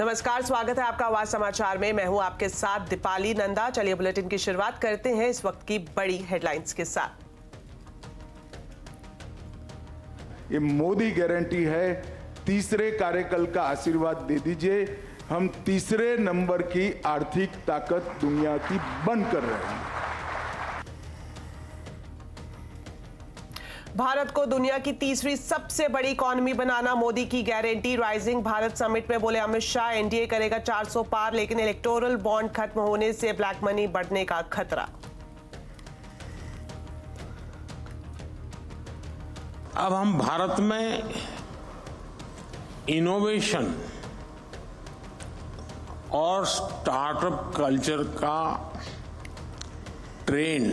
नमस्कार, स्वागत है आपका आवाज समाचार में। मैं हूं आपके साथ दीपाली नंदा। चलिए बुलेटिन की शुरुआत करते हैं इस वक्त की बड़ी हेडलाइंस के साथ। ये मोदी गारंटी है, तीसरे कार्यकाल का आशीर्वाद दे दीजिए। हम तीसरे नंबर की आर्थिक ताकत दुनिया की बनकर रहे हैं। भारत को दुनिया की तीसरी सबसे बड़ी इकॉनमी बनाना मोदी की गारंटी। राइजिंग भारत समिट में बोले अमित शाह, एनडीए करेगा 400 पार, लेकिन इलेक्टोरल बॉन्ड खत्म होने से ब्लैक मनी बढ़ने का खतरा। अब हम भारत में इनोवेशन और स्टार्टअप कल्चर का ट्रेंड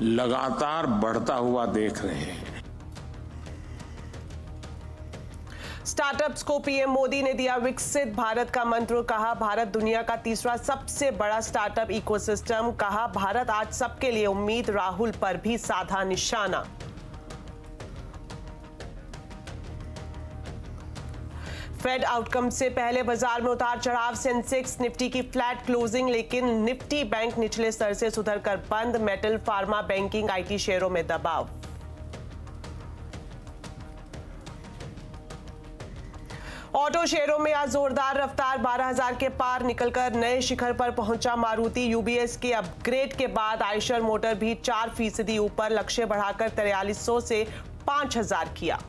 लगातार बढ़ता हुआ देख रहे हैं। स्टार्टअप्स को पीएम मोदी ने दिया विकसित भारत का मंत्र। कहा भारत दुनिया का तीसरा सबसे बड़ा स्टार्टअप इकोसिस्टम। कहा भारत आज सबके लिए उम्मीद। राहुल पर भी साधा निशाना। फेड आउटकम से पहले बाजार में उतार चढ़ाव। सेंसेक्स निफ्टी की फ्लैट क्लोजिंग, लेकिन निफ्टी बैंक निचले स्तर से सुधरकर बंद। मेटल, फार्मा, बैंकिंग, आईटी शेयरों में दबाव। ऑटो शेयरों में आज जोरदार रफ्तार। 12,000 के पार निकलकर नए शिखर पर पहुंचा मारुति। यूबीएस के अपग्रेड के बाद आयशर मोटर भी 4% ऊपर, लक्ष्य बढ़ाकर 4300 से 5,000 किया।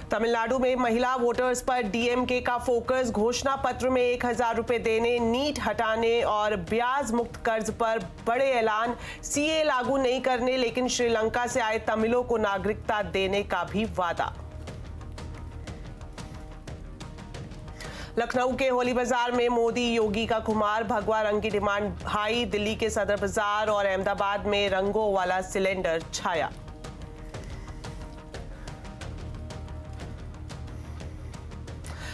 तमिलनाडु में महिला वोटर्स पर डीएमके का फोकस। घोषणा पत्र में 1,000 रुपए देने, नीट हटाने और ब्याज मुक्त कर्ज पर बड़े ऐलान। सीए लागू नहीं करने, लेकिन श्रीलंका से आए तमिलों को नागरिकता देने का भी वादा। लखनऊ के होली बाजार में मोदी योगी का खुमार। भगवा रंग की डिमांड हाई। दिल्ली के सदर बाजार और अहमदाबाद में रंगों वाला सिलेंडर छाया।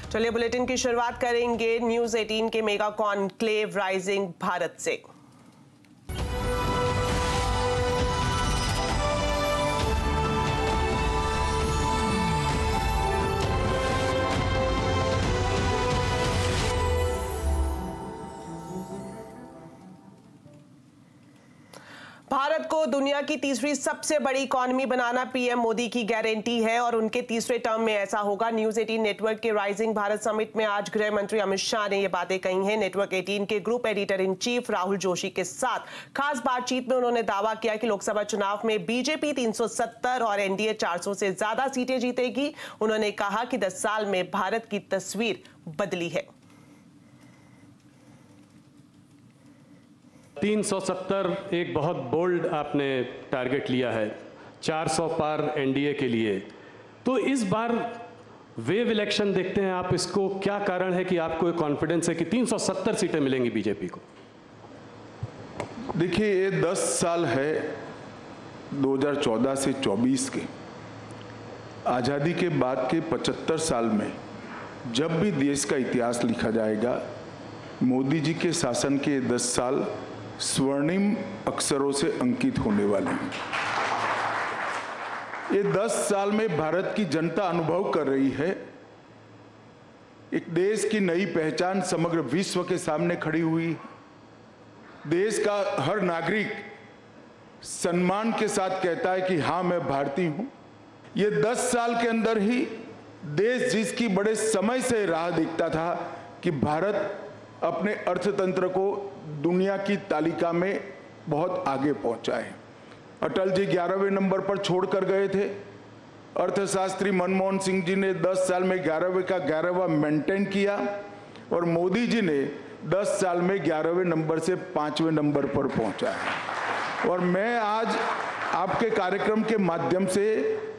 चलिए बुलेटिन की शुरुआत करेंगे न्यूज 18 के मेगा कॉन्क्लेव राइजिंग भारत से। भारत को दुनिया की तीसरी सबसे बड़ी इकॉनमी बनाना पीएम मोदी की गारंटी है और उनके तीसरे टर्म में ऐसा होगा। न्यूज 18 नेटवर्क के राइजिंग भारत समिट में आज गृह मंत्री अमित शाह ने ये बातें कही हैं। नेटवर्क 18 के group editor in chief Rahul Joshi के साथ खास बातचीत में उन्होंने दावा किया कि लोकसभा चुनाव में बीजेपी 370 और एनडीए 400 से ज्यादा सीटें जीतेगी। उन्होंने कहा कि 10 साल में भारत की तस्वीर बदली है। 370 एक बहुत बोल्ड आपने टारगेट लिया है, 400 पार एनडीए के लिए। तो इस बार वेव इलेक्शन देखते हैं आप, इसको क्या कारण है कि आपको एक कॉन्फिडेंस है कि 370 सीटें मिलेंगी बीजेपी को? देखिए, ये 10 साल है 2014 से 24 के। आज़ादी के बाद के 75 साल में जब भी देश का इतिहास लिखा जाएगा, मोदी जी के शासन के 10 साल स्वर्णिम अक्षरों से अंकित होने वाले हैं। ये 10 साल में भारत की जनता अनुभव कर रही है, एक देश की नई पहचान समग्र विश्व के सामने खड़ी हुई। देश का हर नागरिक सम्मान के साथ कहता है कि हाँ, मैं भारतीय हूं। ये 10 साल के अंदर ही देश जिसकी बड़े समय से राह देखता था कि भारत अपने अर्थतंत्र को दुनिया की तालिका में बहुत आगे पहुंचा है। अटल जी 11वें नंबर पर छोड़कर गए थे। अर्थशास्त्री मनमोहन सिंह जी ने 10 साल में 11वें का 11वां मेंटेन किया और मोदी जी ने 10 साल में 11वें नंबर से 5वें नंबर पर पहुंचा है। और मैं आज आपके कार्यक्रम के माध्यम से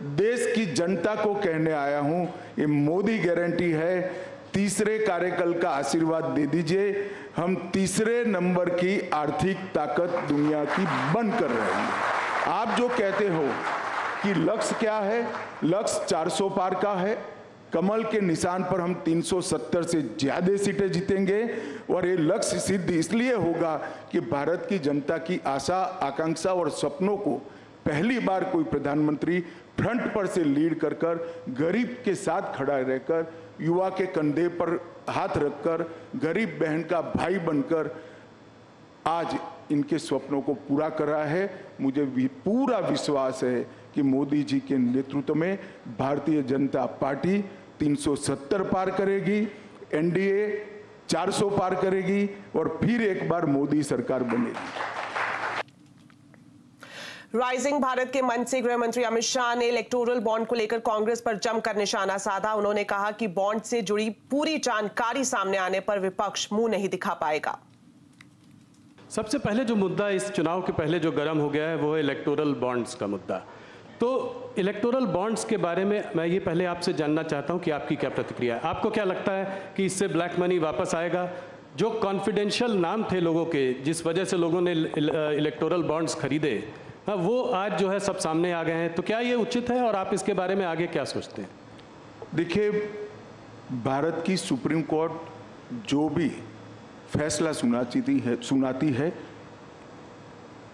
देश की जनता को कहने आया हूं, ये मोदी गारंटी है, तीसरे कार्यकाल का आशीर्वाद दे दीजिए। हम तीसरे नंबर की आर्थिक ताकत दुनिया की बनकर रहे हैं। आप जो कहते हो कि लक्ष्य क्या है, लक्ष्य 400 पार का है। कमल के निशान पर हम 370 से ज्यादा सीटें जीतेंगे और ये लक्ष्य सिद्ध इसलिए होगा कि भारत की जनता की आशा, आकांक्षा और सपनों को पहली बार कोई प्रधानमंत्री फ्रंट पर से लीड कर कर, गरीब के साथ खड़ा रहकर, युवा के कंधे पर हाथ रखकर, गरीब बहन का भाई बनकर आज इनके स्वप्नों को पूरा करा है। मुझे पूरा विश्वास है कि मोदी जी के नेतृत्व में भारतीय जनता पार्टी 370 पार करेगी, एनडीए 400 पार करेगी और फिर एक बार मोदी सरकार बनेगी। राइजिंग भारत के मंच से गृह मंत्री अमित शाह ने इलेक्टोरल बॉन्ड को लेकर कांग्रेस पर जमकर निशाना साधा। उन्होंने कहा कि बॉन्ड से जुड़ी पूरी जानकारी सामने आने पर विपक्ष मुंह नहीं दिखा पाएगा। सबसे पहले जो मुद्दा इस चुनाव के पहले जो गर्म हो गया है वो है इलेक्टोरल बॉन्ड्स का मुद्दा। तो इलेक्टोरल बॉन्ड्स के बारे में मैं ये पहले आपसे जानना चाहता हूँ कि आपकी क्या प्रतिक्रिया है। आपको क्या लगता है कि इससे ब्लैक मनी वापस आएगा? जो कॉन्फिडेंशियल नाम थे लोगों के, जिस वजह से लोगों ने इलेक्टोरल बॉन्ड्स खरीदे, वो आज जो है सब सामने आ गए हैं। तो क्या ये उचित है और आप इसके बारे में आगे क्या सोचते हैं? देखिए, भारत की सुप्रीम कोर्ट जो भी फैसला सुनाती है,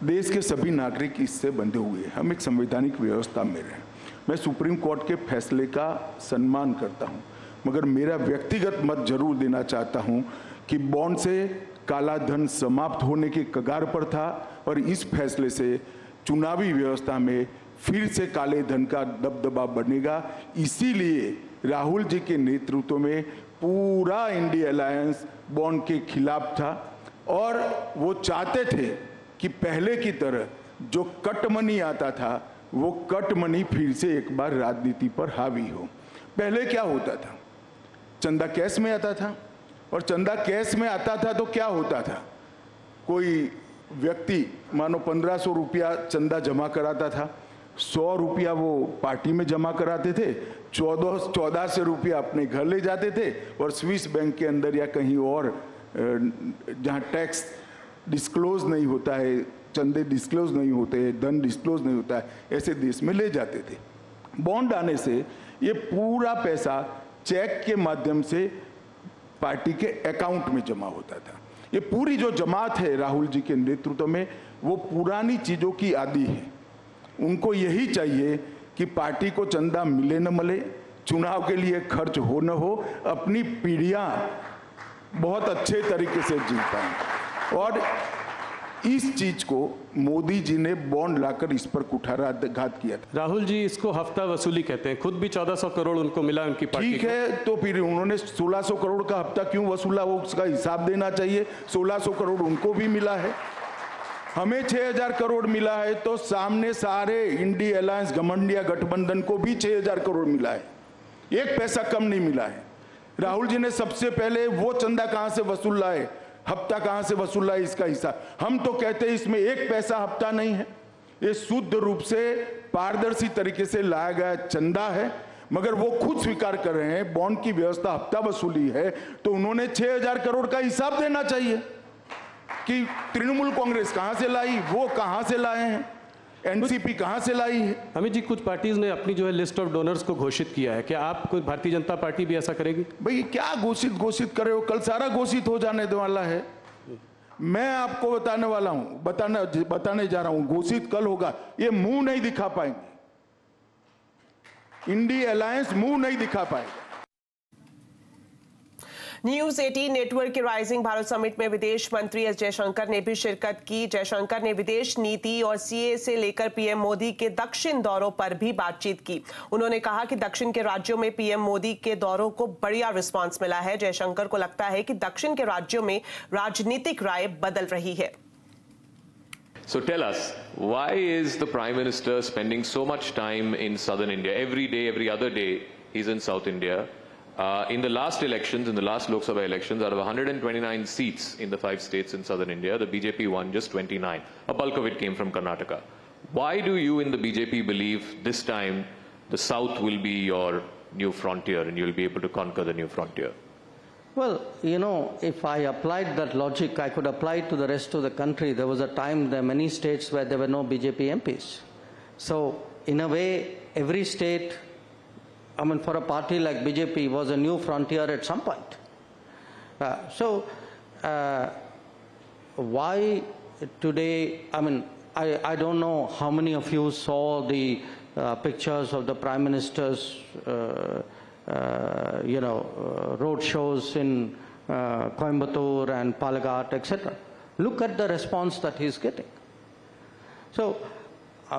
देश के सभी नागरिक इससे बंधे हुए हैं। हम एक संवैधानिक व्यवस्था में रहे। मैं सुप्रीम कोर्ट के फैसले का सम्मान करता हूं, मगर मेरा व्यक्तिगत मत जरूर देना चाहता हूं कि बॉन्ड से काला धन समाप्त होने के कगार पर था और इस फैसले से चुनावी व्यवस्था में फिर से काले धन का दबदबा बनेगा। इसीलिए राहुल जी के नेतृत्व में पूरा इंडिया अलायंस बॉन्ड के खिलाफ था और वो चाहते थे कि पहले की तरह जो कट मनी आता था वो कट मनी फिर से एक बार राजनीति पर हावी हो। पहले क्या होता था, चंदा कैश में आता था और चंदा कैश में आता था तो क्या होता था, कोई व्यक्ति मानो 1500 रुपया चंदा जमा कराता था, 100 रुपया वो पार्टी में जमा कराते थे, 1400 रुपया अपने घर ले जाते थे और स्विस बैंक के अंदर या कहीं और जहाँ टैक्स डिस्क्लोज नहीं होता है, चंदे डिस्क्लोज नहीं होते हैं, धन डिस्क्लोज नहीं होता है, ऐसे देश में ले जाते थे। बॉन्ड आने से ये पूरा पैसा चेक के माध्यम से पार्टी के अकाउंट में जमा होता था। ये पूरी जो जमात है राहुल जी के नेतृत्व में, वो पुरानी चीजों की आदी है। उनको यही चाहिए कि पार्टी को चंदा मिले न मिले, चुनाव के लिए खर्च हो न हो, अपनी पीढ़ियां बहुत अच्छे तरीके से जी पाएं। और इस चीज को मोदी जी ने बॉन्ड लाकर इस पर कुठाराघात किया था। राहुल जी इसको हफ्ता वसूली कहते हैं, खुद भी 1400 करोड़ उनको मिला उनकी पार्टी। ठीक है, तो फिर उन्होंने 1600 करोड़ का हफ्ता क्यों वसूला, वो उसका हिसाब देना चाहिए। 1600 करोड़ उनको भी मिला है, हमें 6000 करोड़ मिला है, तो सामने सारे इंडिया अलायंस घमंडिया गठबंधन को भी 6000 करोड़ मिला है, एक पैसा कम नहीं मिला है। राहुल जी ने सबसे पहले वो चंदा कहां से वसूल लाए, हफ्ता कहां से वसूला है, इसका हिसाब। हम तो कहते हैं इसमें एक पैसा हफ्ता नहीं है, ये शुद्ध रूप से पारदर्शी तरीके से लाया गया चंदा है। मगर वो खुद स्वीकार कर रहे हैं बॉन्ड की व्यवस्था हफ्ता वसूली है, तो उन्होंने 6000 करोड़ का हिसाब देना चाहिए कि तृणमूल कांग्रेस कहां से लाई, वो कहां से लाए हैं, एनसीपी कहां से लाई है। अमित जी, कुछ पार्टीज ने अपनी जो है लिस्ट ऑफ डोनर्स को घोषित किया है, क्या आप कोई भारतीय जनता पार्टी भी ऐसा करेगी? भाई क्या घोषित करे हो, कल सारा घोषित हो जाने वाला है। मैं आपको बताने वाला हूं, बताने जा रहा हूं, घोषित कल होगा। ये मुंह नहीं दिखा पाएंगे, इंडिया अलायंस मुंह नहीं दिखा पाएगा। न्यूज 18 नेटवर्क के राइजिंग भारत समिट में विदेश मंत्री एस जयशंकर ने भी शिरकत की। जयशंकर ने विदेश नीति और सीए से लेकर पीएम मोदी के दक्षिण दौरों पर भी बातचीत की। उन्होंने कहा कि दक्षिण के राज्यों में पीएम मोदी के दौरों को बढ़िया रिस्पांस मिला है। जयशंकर को लगता है कि दक्षिण के राज्यों में राजनीतिक राय बदल रही है। So tell us, why is the Prime Minister spending so much time in southern India? Every day, every other day, he's in South India. In the last elections, in the last Lok Sabha elections, out of 129 seats in the 5 states in southern India, the BJP won just 29. A bulk of it came from Karnataka. Why do you in the BJP believe this time the south will be your new frontier and you'll be able to conquer the new frontier? Well, you know, if I applied that logic, I could apply it to the rest of the country. There was a time, there are many states where there were no BJP MPs. So, in a way, every state, I mean, for a party like BJP, was a new frontier at some point. Why today, I mean, I don't know how many of you saw the pictures of the Prime Minister's, road shows in Coimbatore and Palagat, etc. Look at the response that he's getting. So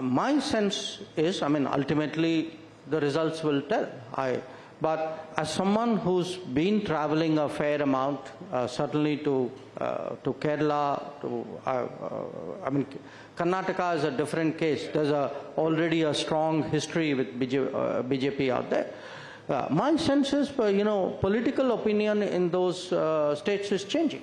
my sense is, ultimately the results will tell. But as someone who's been traveling a fair amount, certainly to Kerala, Karnataka is a different case. There's already a strong history with BJP out there. My sense is, political opinion in those states is changing.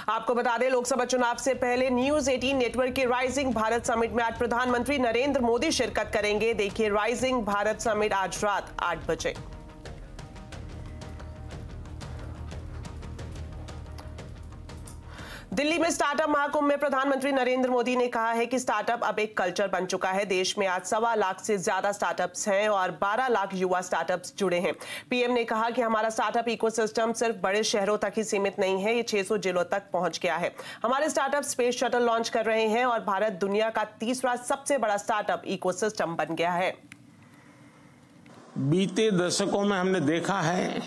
आपको बता दें, लोकसभा चुनाव से पहले news 18 network के rising Bharat summit में आज प्रधानमंत्री नरेंद्र मोदी शिरकत करेंगे। देखिए राइजिंग भारत समिट आज रात 8 बजे। दिल्ली में स्टार्टअप महाकुंभ में प्रधानमंत्री नरेंद्र मोदी ने कहा है कि स्टार्टअप अब एक कल्चर बन चुका है। देश में आज 1.25 लाख से ज्यादा स्टार्टअप्स हैं और 12 लाख युवा स्टार्टअप्स जुड़े हैं। पीएम ने कहा कि हमारा स्टार्टअप इकोसिस्टम सिर्फ बड़े शहरों तक ही सीमित नहीं है, ये 600 जिलों तक पहुंच गया है। हमारे स्टार्टअप स्पेस शटल लॉन्च कर रहे हैं और भारत दुनिया का तीसरा सबसे बड़ा स्टार्टअप इकोसिस्टम बन गया है। बीते दशकों में हमने देखा है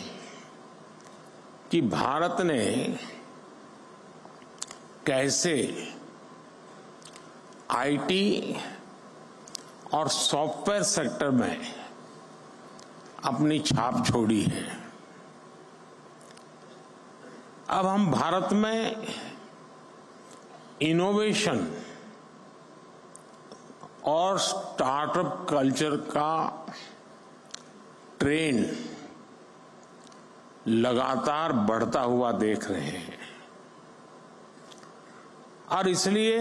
कि भारत ने कैसे आईटी और सॉफ्टवेयर सेक्टर में अपनी छाप छोड़ी है। अब हम भारत में इनोवेशन और स्टार्टअप कल्चर का ट्रेंड लगातार बढ़ता हुआ देख रहे हैं और इसलिए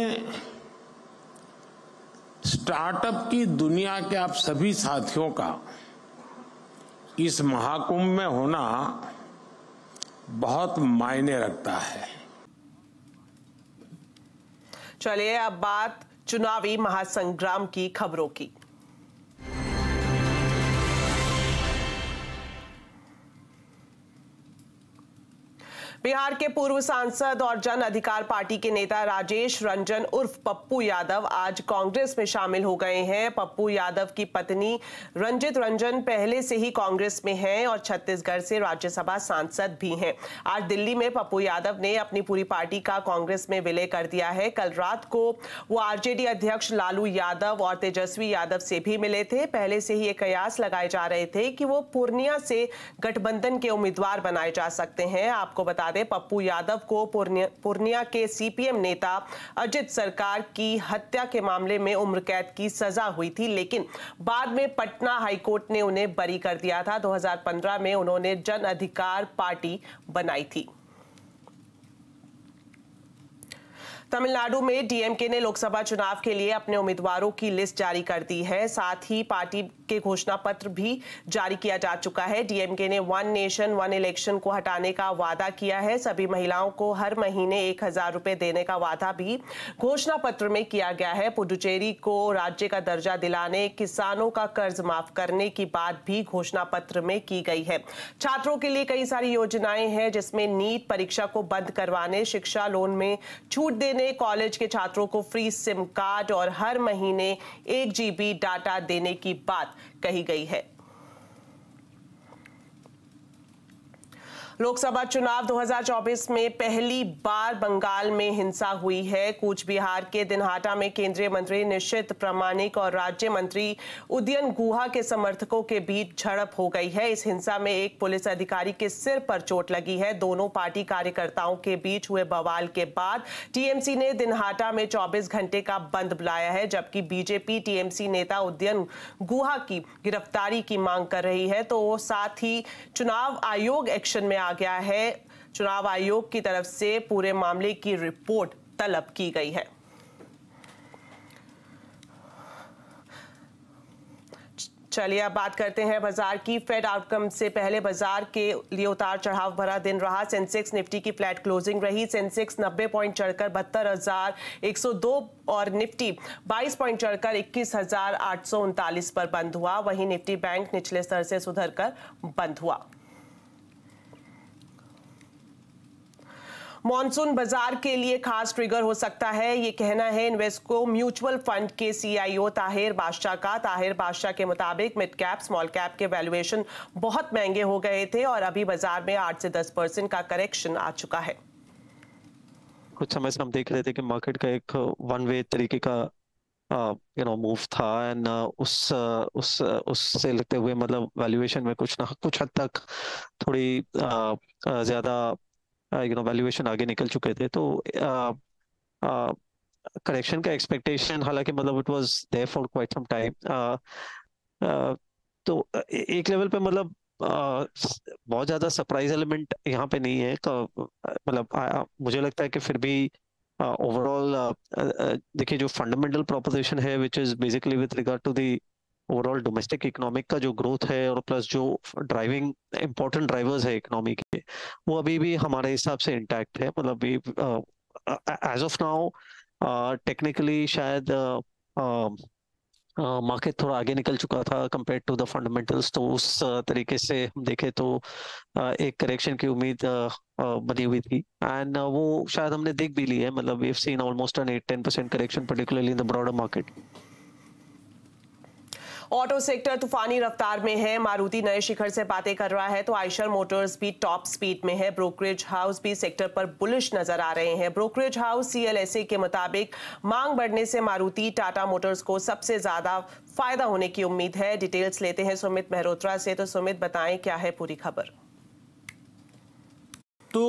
स्टार्टअप की दुनिया के आप सभी साथियों का इस महाकुंभ में होना बहुत मायने रखता है। चलिए अब बात चुनावी महासंग्राम की खबरों की। बिहार के पूर्व सांसद और जन अधिकार पार्टी के नेता राजेश रंजन उर्फ पप्पू यादव आज कांग्रेस में शामिल हो गए हैं। पप्पू यादव की पत्नी रंजित रंजन पहले से ही कांग्रेस में हैं और छत्तीसगढ़ से राज्यसभा सांसद भी हैं। आज दिल्ली में पप्पू यादव ने अपनी पूरी पार्टी का कांग्रेस में विलय कर दिया है। कल रात को वो आरजेडी अध्यक्ष लालू यादव और तेजस्वी यादव से भी मिले थे। पहले से ही ये कयास लगाए जा रहे थे कि वो पूर्णिया से गठबंधन के उम्मीदवार बनाए जा सकते हैं। आपको बता दें, पप्पू यादव को पूर्णिया के सीपीएम नेता अजित सरकार की हत्या के मामले में उम्र कैद की सजा हुई थी, लेकिन बाद में पटना हाईकोर्ट ने उन्हें बरी कर दिया था। 2015 में उन्होंने जन अधिकार पार्टी बनाई थी। तमिलनाडु में डीएमके ने लोकसभा चुनाव के लिए अपने उम्मीदवारों की लिस्ट जारी कर दी है। साथ ही पार्टी के घोषणा पत्र भी जारी किया जा चुका है। डीएमके ने 1 नेशन 1 इलेक्शन को हटाने का वादा किया है। सभी महिलाओं को हर महीने 1000 रुपए देने का वादा भी घोषणा पत्र में किया गया है। पुडुचेरी को राज्य का दर्जा दिलाने, किसानों का कर्ज माफ करने की बात भी घोषणा पत्र में की गई है। छात्रों के लिए कई सारी योजनाएं हैं, जिसमें नीट परीक्षा को बंद करवाने, शिक्षा लोन में छूट देने, कॉलेज के छात्रों को फ्री सिम कार्ड और हर महीने 1 GB डाटा देने की बात कही गई है। लोकसभा चुनाव 2024 में पहली बार बंगाल में हिंसा हुई है। कूच बिहार के दिनहाटा में केंद्रीय मंत्री निशित प्रामाणिक और राज्य मंत्री उदयन गुहा के समर्थकों के बीच झड़प हो गई है। इस हिंसा में एक पुलिस अधिकारी के सिर पर चोट लगी है। दोनों पार्टी कार्यकर्ताओं के बीच हुए बवाल के बाद टीएमसी ने दिनहाटा में 24 घंटे का बंद बुलाया है, जबकि बीजेपी टीएमसी नेता उदयन गुहा की गिरफ्तारी की मांग कर रही है। तो साथ ही चुनाव आयोग एक्शन में आ गया है। चुनाव आयोग की तरफ से पूरे मामले की रिपोर्ट तलब की गई है। चलिए अब बात करते हैं बाजार की। फेड आउटकम से पहले बाजार के लिए उतार चढ़ाव भरा दिन रहा। सेंसेक्स निफ्टी की फ्लैट क्लोजिंग रही। सेंसेक्स 90 पॉइंट चढ़कर 72,102 और निफ्टी 22 पॉइंट चढ़कर 21,839 पर बंद हुआ। वहीं निफ्टी बैंक निचले स्तर से सुधरकर बंद हुआ। मॉनसून बाजार के लिए खास ट्रिगर हो सकता है, ये कहना है इन्वेस्को म्यूचुअल फंड के CIO ताहिर बादशाह का। ताहिर बादशाह के मुताबिक मिड कैप स्मॉल कैप के वैल्यूएशन बहुत महंगे हो गए थे और अभी बाजार में 8 से 10% का करेक्शन आ चुका है। कुछ समय से हम देख रहे थे कि मार्केट का एक वन वे तरीके का मूव था एंड उससे लगते हुए मतलब वैल्यूएशन में कुछ हद तक थोड़ी ज्यादा वैल्यूएशन आगे निकल चुके थे। तो करेक्शन का एक्सपेक्टेशन हालांकि मतलब it was there for quite some time. तो एक लेवल पे मतलब बहुत ज्यादा सरप्राइज एलिमेंट यहाँ पे नहीं है। मतलब मुझे लगता है कि फिर भी ओवरऑल देखिए जो फंडामेंटल प्रोपोजिशन है which is basically with regard to the overall domestic economic का जो ग्रोथ है और प्लस जो ड्राइविंग इंपॉर्टेंट ड्राइवर्स है इकोनॉमी के, वो अभी भी हमारे हिसाब से इंटैक्ट है। मतलब एज ऑफ नाउ टेक्निकली शायद मार्केट थोड़ा आगे निकल चुका था कंपेयर टू द फंडामेंटल्स। तो उस तरीके से हम देखें तो एक करेक्शन की उम्मीद बनी हुई थी एंड वो शायद हमने देख भी ली है। मतलब we have seen almost an 8-10% correction particularly in the broader market. Auto sector तूफानी रफ्तार में है। मारुति नए शिखर से बातें कर रहा है तो आयशर मोटर्स भी टॉप स्पीड में है। ब्रोकरेज हाउस भी सेक्टर पर बुलिश नजर आ रहे हैं। ब्रोकरेज हाउस CLSA के मुताबिक मांग बढ़ने से मारुति टाटा मोटर्स को सबसे ज्यादा फायदा होने की उम्मीद है। डिटेल्स लेते हैं सुमित मेहरोत्रा से। तो सुमित बताएं क्या है पूरी खबर। तो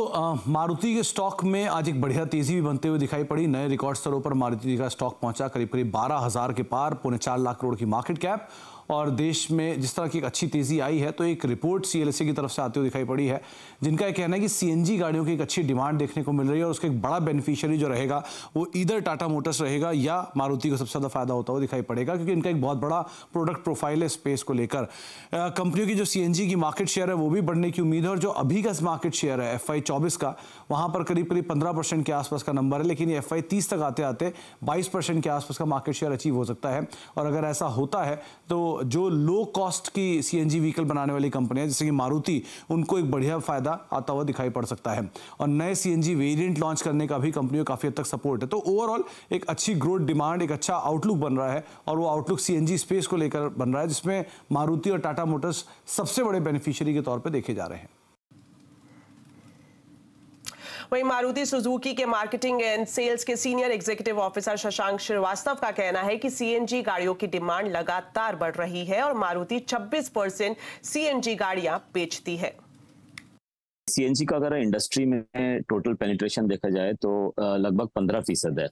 मारुति के स्टॉक में आज एक बढ़िया तेजी भी बनते हुए दिखाई पड़ी। नए रिकॉर्ड स्तरों पर मारुति का स्टॉक पहुंचा करीब 12,000 के पार, 4.25 लाख करोड़ की मार्केट कैप। और देश में जिस तरह की एक अच्छी तेजी आई है तो एक रिपोर्ट CLSA की तरफ से आते हुए दिखाई पड़ी है जिनका यह कहना है कि CNG गाड़ियों की एक अच्छी डिमांड देखने को मिल रही है और उसका एक बड़ा बेनिफिशियरी जो रहेगा वो इधर टाटा मोटर्स रहेगा या मारुति को सबसे ज़्यादा फायदा होता हुआ दिखाई पड़ेगा, क्योंकि इनका एक बहुत बड़ा प्रोडक्ट प्रोफाइल है स्पेस को लेकर। कंपनियों की जो CNG की मार्केट शेयर है वो भी बढ़ने की उम्मीद है और जो अभी का मार्केट शेयर है FY 24 का, वहाँ पर करीब 15% के आसपास का नंबर है, लेकिन ये FY 30 तक आते आते 22% के आसपास का मार्केट शेयर अचीव हो सकता है। और अगर ऐसा होता है तो जो लो कॉस्ट की CNG व्हीकल बनाने वाली कंपनियां जैसे कि मारुति, उनको एक बढ़िया फायदा आता हुआ दिखाई पड़ सकता है। और नए CNG वेरिएंट लॉन्च करने का भी कंपनियों काफी हद तक सपोर्ट है। तो ओवरऑल एक अच्छी ग्रोथ डिमांड, एक अच्छा आउटलुक बन रहा है और वो आउटलुक CNG स्पेस को लेकर बन रहा है जिसमें मारुति और टाटा मोटर्स सबसे बड़े बेनिफिशियरी के तौर पर देखे जा रहे हैं। वहीं मारुति सुजुकी के मार्केटिंग एंड सेल्स के senior executive officer Shashank Srivastava का कहना है कि CNG गाड़ियों की डिमांड लगातार बढ़ रही है और मारुति 26% CNG गाड़ियां बेचती है। CNG का अगर इंडस्ट्री में टोटल पेनिट्रेशन देखा जाए तो लगभग 15% है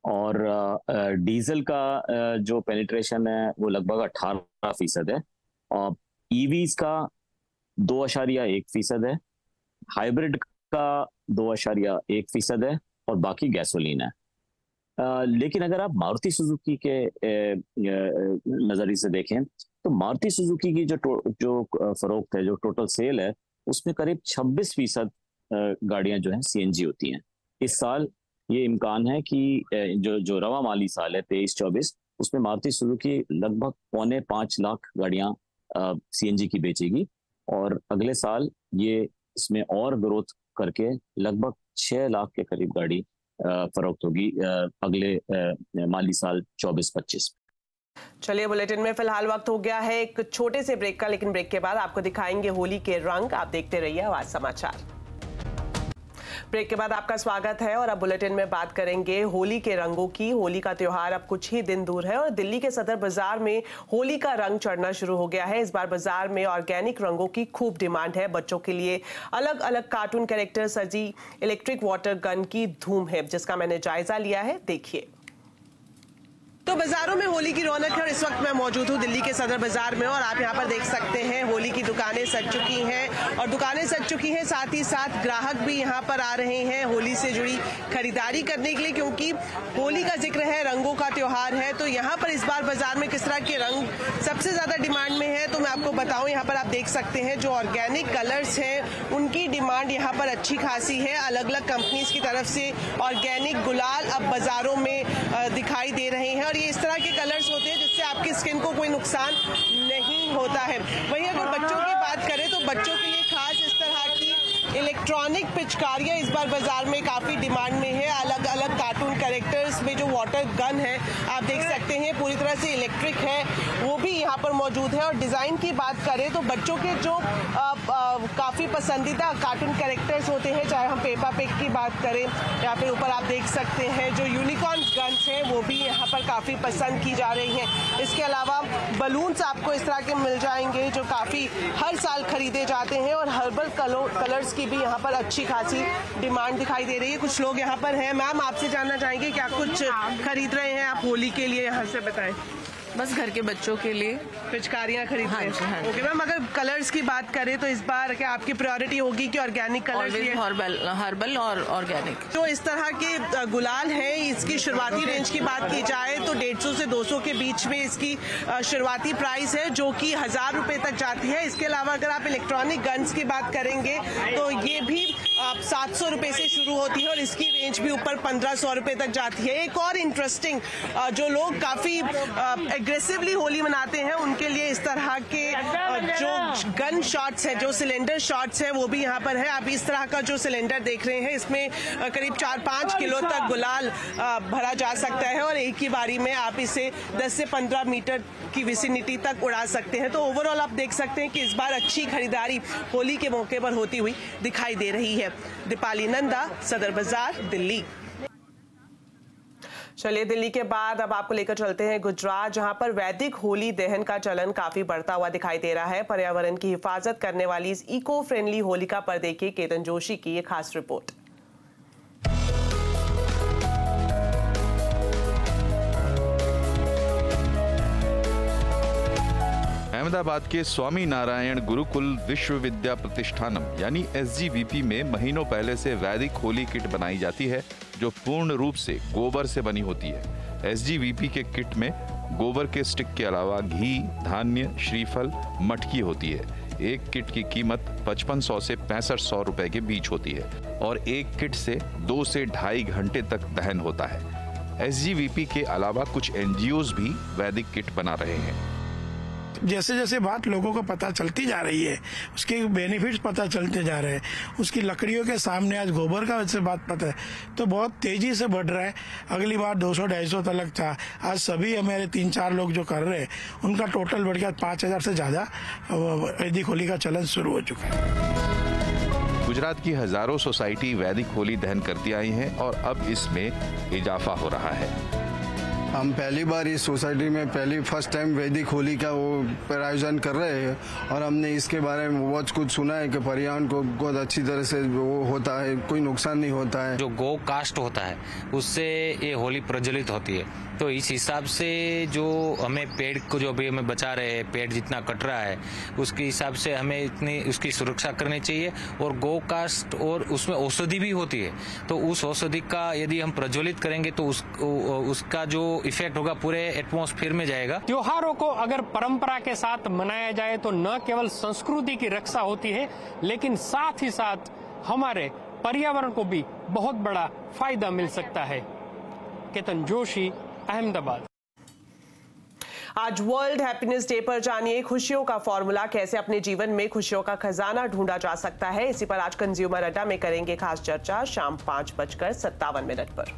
और डीजल का जो पेनिट्रेशन है वो लगभग 18% है और EVs का 2.1% है, हाइब्रिड का 2.1% है और बाकी गैसोलीन है। लेकिन अगर आप मारुति सुजुकी के नजरिए से देखें तो मारुति सुजुकी की जो फरोख्त है, जो टोटल सेल है, उसमें करीब 26% गाड़ियां जो हैं CNG होती हैं। इस साल ये इम्कान है कि जो रवा माली साल है 23-24, उसमें मारुति सुजुकी लगभग 4.25 लाख गाड़ियां CNG की बेचेगी और अगले साल ये इसमें और ग्रोथ करके लगभग 6 लाख के करीब गाड़ी फरोख्त होगी अगले माली साल 24-25। चलिए बुलेटिन में फिलहाल वक्त हो गया है एक छोटे से ब्रेक का, लेकिन ब्रेक के बाद आपको दिखाएंगे होली के रंग। आप देखते रहिए आवाज समाचार। ब्रेक के बाद आपका स्वागत है और अब बुलेटिन में बात करेंगे होली के रंगों की। होली का त्योहार अब कुछ ही दिन दूर है और दिल्ली के सदर बाजार में होली का रंग चढ़ना शुरू हो गया है। इस बार बाजार में ऑर्गेनिक रंगों की खूब डिमांड है। बच्चों के लिए अलग अलग कार्टून कैरेक्टर सजी इलेक्ट्रिक वाटर गन की धूम है, जिसका मैंने जायजा लिया है, देखिए। तो बाजारों में होली की रौनक है और इस वक्त मैं मौजूद हूँ दिल्ली के सदर बाजार में और आप यहाँ पर देख सकते हैं होली की दुकानें सज चुकी हैं और दुकानें सज चुकी हैं, साथ ही साथ ग्राहक भी यहाँ पर आ रहे हैं होली से जुड़ी खरीदारी करने के लिए, क्योंकि होली का जिक्र है, रंगों का त्योहार है। तो यहाँ पर इस बार बाजार में किस तरह के रंग सबसे ज्यादा डिमांड में है तो मैं आपको बताऊँ। यहाँ पर आप देख सकते हैं जो ऑर्गेनिक कलर्स हैं उनकी डिमांड यहाँ पर अच्छी खासी है। अलग अलग कंपनीज की तरफ से ऑर्गेनिक गुलाल अब बाजारों में दिखाई दे रहे हैं और ये इस तरह के कलर्स होते हैं जिससे आपकी स्किन को कोई नुकसान नहीं होता है। वहीं अगर बच्चों की बात करें तो बच्चों के लिए खास इस तरह की इलेक्ट्रॉनिक पिचकारियां इस बार बाजार में काफी डिमांड में है। अलग अलग कार्टून कैरेक्टर्स में जो वाटर गन है आप देख सकते हैं, पूरी तरह से इलेक्ट्रिक है, वो भी यहाँ पर मौजूद है। और डिजाइन की बात करें तो बच्चों के जो काफी पसंदीदा कार्टून कैरेक्टर्स होते हैं, चाहे हम पेपा पिग की बात करें या फिर ऊपर आप देख सकते हैं जो यूनिकॉर्न गन्स हैं वो भी यहाँ पर काफी पसंद की जा रही हैं। इसके अलावा बलून्स आपको इस तरह के मिल जाएंगे जो काफी हर साल खरीदे जाते हैं और हर्बल कलर्स की भी यहाँ पर अच्छी खासी डिमांड दिखाई दे रही है। कुछ लोग यहाँ पर हैं। मैम, आपसे जानना चाहेंगे क्या कुछ खरीद रहे हैं आप होली के लिए, यहाँ से बताएं। बस घर के बच्चों के लिए पिचकारियाँ खरीद रहे हैं। हाँ, ओके मैम, अगर कलर्स की बात करें तो इस बार क्या आपकी प्रायोरिटी होगी कि ऑर्गेनिक कलर्स? हर्बल और ऑर्गेनिक। तो इस तरह के गुलाल है, इसकी शुरुआती रेंज की बात की जाए तो 150 से 200 के बीच में इसकी शुरुआती प्राइस है जो कि 1000 रुपए तक जाती है। इसके अलावा अगर आप इलेक्ट्रॉनिक गन्स की बात करेंगे तो ये भी 700 रुपए से शुरू होती है और इसकी रेंज भी ऊपर 1500 रुपए तक जाती है। एक और इंटरेस्टिंग, जो लोग काफी एग्रेसिवली होली मनाते हैं उनके लिए इस तरह के जो गन शॉट्स है, जो सिलेंडर शॉट्स है वो भी यहाँ पर है। आप इस तरह का जो सिलेंडर देख रहे हैं इसमें करीब 4-5 किलो तक गुलाल भरा जा सकता है और एक ही बारी में आप इसे 10 से 15 मीटर की विसिनिटी तक उड़ा सकते हैं। तो ओवरऑल आप देख सकते हैं कि इस बार अच्छी खरीदारी होली के मौके पर होती हुई दिखाई दे रही है। दीपाली नंदा, सदर बाजार, दिल्ली। चलिए दिल्ली के बाद अब आपको लेकर चलते हैं गुजरात, जहां पर वैदिक होली दहन का चलन काफी बढ़ता हुआ दिखाई दे रहा है। पर्यावरण की हिफाजत करने वाली इस इको फ्रेंडली होलिका पर देखिए केतन जोशी की ये खास रिपोर्ट। अहमदाबाद के स्वामी नारायण गुरुकुल विश्वविद्या प्रतिष्ठानम यानी SGVP में महीनों पहले से वैदिक होली किट बनाई जाती है जो पूर्ण रूप से गोबर से बनी होती है। SGVP के किट में गोबर के स्टिक के अलावा घी, धान्य, श्रीफल, मटकी होती है। एक किट की कीमत 5500 से 6500 रुपए के बीच होती है और एक किट से 2 से 2.5 घंटे तक दहन होता है। SGVP के अलावा कुछ NGOs भी वैदिक किट बना रहे हैं। जैसे जैसे बात लोगों को पता चलती जा रही है, उसके बेनिफिट्स पता चलते जा रहे हैं, उसकी लकड़ियों के सामने आज गोबर का वैसे बात पता है तो बहुत तेजी से बढ़ रहा है। अगली बार 200-250 तक था, आज सभी हमारे 3-4 लोग जो कर रहे हैं उनका टोटल बढ़ गया 5000 से ज्यादा वैदिक होली का चलन शुरू हो चुका है। गुजरात की हजारों सोसाइटी वैदिक होली दहन करती आई हैं और अब इसमें इजाफा हो रहा है। हम पहली बार इस सोसाइटी में फर्स्ट टाइम वैदिक होली का वो आयोजन कर रहे हैं और हमने इसके बारे में बहुत कुछ सुना है कि पर्यावरण को बहुत अच्छी तरह से वो होता है, कोई नुकसान नहीं होता है। जो गौ कास्ट होता है उससे ये होली प्रज्वलित होती है, तो इस हिसाब से जो हमें पेड़ को जो भी हमें बचा रहे हैं, पेड़ जितना कट रहा है उसके हिसाब से हमें इतनी उसकी सुरक्षा करनी चाहिए। और गौ कास्ट और उसमें औषधि भी होती है, तो उस औषधि का यदि हम प्रज्वलित करेंगे तो उसका जो इफेक्ट होगा पूरे एटमॉस्फेयर में जाएगा। त्योहारों को अगर परंपरा के साथ मनाया जाए तो न केवल संस्कृति की रक्षा होती है लेकिन साथ ही साथ हमारे पर्यावरण को भी बहुत बड़ा फायदा मिल सकता है। केतन जोशी, अहमदाबाद। आज वर्ल्ड हैप्पीनेस डे पर जानिए खुशियों का फॉर्मूला, कैसे अपने जीवन में खुशियों का खजाना ढूंढा जा सकता है। इसी पर आज कंज्यूमर अड्डा में करेंगे खास चर्चा शाम 5:57 पर।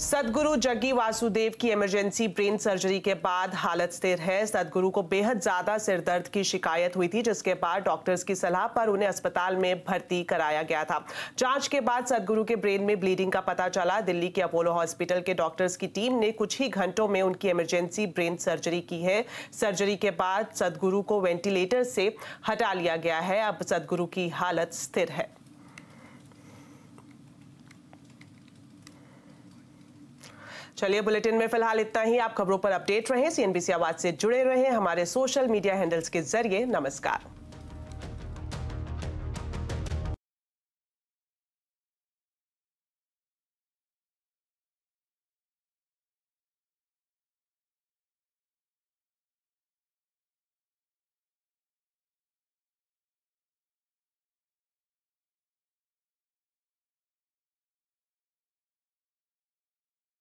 सदगुरु जग्गी वासुदेव की इमरजेंसी ब्रेन सर्जरी के बाद हालत स्थिर है। सदगुरु को बेहद ज्यादा सिर दर्द की शिकायत हुई थी, जिसके बाद डॉक्टर्स की सलाह पर उन्हें अस्पताल में भर्ती कराया गया था। जांच के बाद सदगुरु के ब्रेन में ब्लीडिंग का पता चला। दिल्ली के अपोलो हॉस्पिटल के डॉक्टर्स की टीम ने कुछ ही घंटों में उनकी इमरजेंसी ब्रेन सर्जरी की है। सर्जरी के बाद सदगुरु को वेंटिलेटर से हटा लिया गया है। अब सदगुरु की हालत स्थिर है। चलिए बुलेटिन में फिलहाल इतना ही। आप खबरों पर अपडेट रहें, CNBC आवाज से जुड़े रहें हमारे सोशल मीडिया हैंडल्स के जरिए। नमस्कार।